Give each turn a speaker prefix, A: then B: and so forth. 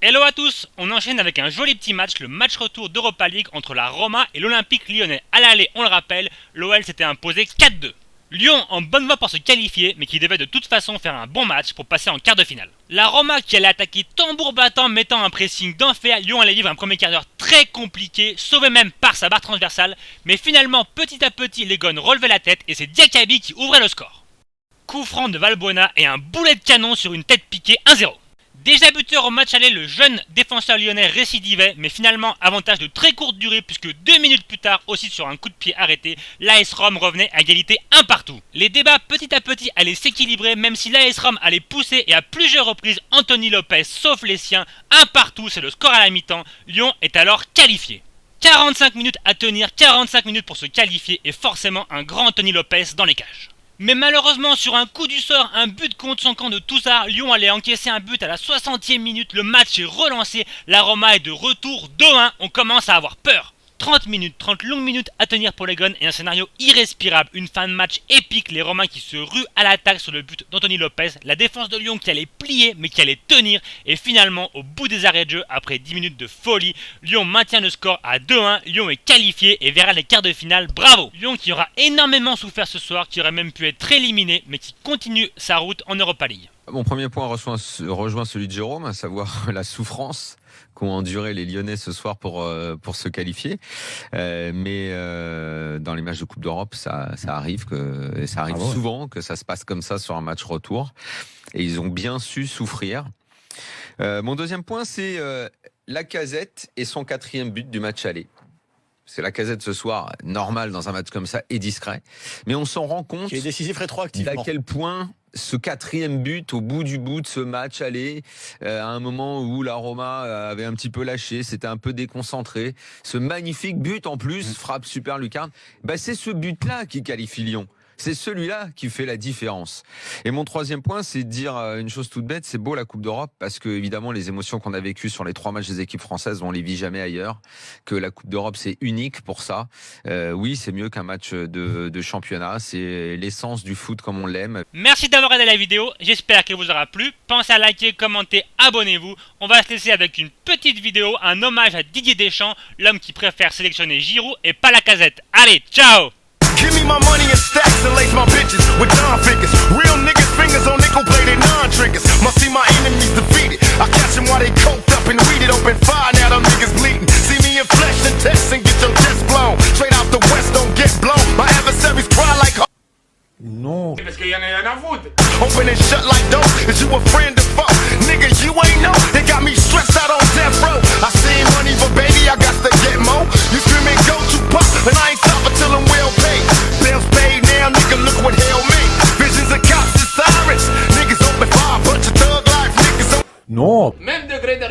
A: Hello à tous, on enchaîne avec un joli petit match, le match retour d'Europa League entre la Roma et l'Olympique lyonnais. À l'aller, on le rappelle, l'OL s'était imposé 4-2. Lyon en bonne voie pour se qualifier, mais qui devait de toute façon faire un bon match pour passer en quart de finale. La Roma qui allait attaquer tambour battant, mettant un pressing d'enfer, Lyon allait vivre un premier quart d'heure très compliqué, sauvé même par sa barre transversale, mais finalement petit à petit les Gones relevaient la tête et c'est Diakabi qui ouvrait le score. Coup franc de Valbuena et un boulet de canon sur une tête piquée 1-0. Déjà buteur au match aller, le jeune défenseur lyonnais récidivait, mais finalement avantage de très courte durée puisque 2 minutes plus tard, aussi sur un coup de pied arrêté, l'AS Rome revenait à égalité un partout. Les débats petit à petit allaient s'équilibrer même si l'AS Rome allait pousser et à plusieurs reprises Anthony Lopez sauf les siens, un partout c'est le score à la mi-temps, Lyon est alors qualifié. 45 minutes à tenir, 45 minutes pour se qualifier et forcément un grand Anthony Lopez dans les cages. Mais malheureusement, sur un coup du sort, un but contre son camp de Toussard, Lyon allait encaisser un but à la 60e minute, le match est relancé, la Roma est de retour 2-1, on commence à avoir peur. 30 minutes, 30 longues minutes à tenir pour les Gones et un scénario irrespirable, une fin de match épique, les Romains qui se ruent à l'attaque sur le but d'Anthony Lopez, la défense de Lyon qui allait plier mais qui allait tenir et finalement au bout des arrêts de jeu, après 10 minutes de folie, Lyon maintient le score à 2-1, Lyon est qualifié et verra les quarts de finale, bravo. Lyon qui aura énormément souffert ce soir, qui aurait même pu être éliminé mais qui continue sa route en Europa League.
B: Mon premier point rejoint celui de Jérôme, à savoir la souffrance qu'ont enduré les Lyonnais ce soir pour se qualifier. Mais dans les matchs de Coupe d'Europe, ça arrive souvent que ça se passe comme ça sur un match retour. Et ils ont bien su souffrir. Mon deuxième point, c'est Lacazette et son 4e but du match aller. Parce que Lacazette ce soir, normal dans un match comme ça, est discret. Mais on s'en rend compte.
C: Qui est décisif rétroactivement.
B: D'à quel point ce 4e but au bout de ce match allait, à un moment où la Roma avait un petit peu lâché, c'était un peu déconcentré. Ce magnifique but en plus, frappe super lucarne. C'est ce but-là qui qualifie Lyon. C'est celui-là qui fait la différence. Et mon 3e point, c'est de dire une chose toute bête, c'est beau la Coupe d'Europe, parce que évidemment les émotions qu'on a vécues sur les 3 matchs des équipes françaises, on les vit jamais ailleurs, que la Coupe d'Europe c'est unique pour ça. Oui, c'est mieux qu'un match de championnat, c'est l'essence du foot comme on l'aime.
A: Merci d'avoir regardé la vidéo, j'espère qu'elle vous aura plu. Pensez à liker, commenter, abonnez-vous. On va se laisser avec une petite vidéo, un hommage à Didier Deschamps, l'homme qui préfère sélectionner Giroud et pas Lacazette. Allez, ciao!
D: Give me my money in stacks and lace my bitches with Don figures. Real niggas fingers on nickel plated non-triggers. Must see my enemies defeated. I catch them while they coked up and weeded. Open fire, now them niggas bleeding. See me in flesh and test and get your chest blown. Straight out the west, don't get blown. My adversaries cry like
C: Non.
D: parce qu'il y en a rien à foutre. Open and shut like dope. Is you a friend or foe? Nigga, you ain't know. They got me stressed out on death row. I seen money, but baby, I got to get more. You screaming, go to pop, and I ain't stopping till I'm well paid. Bills paid now, nigga, look what hell made. Visions of cops and sirens. Niggas open fire, bunch of thug life niggas.
C: Non.
D: Même degré de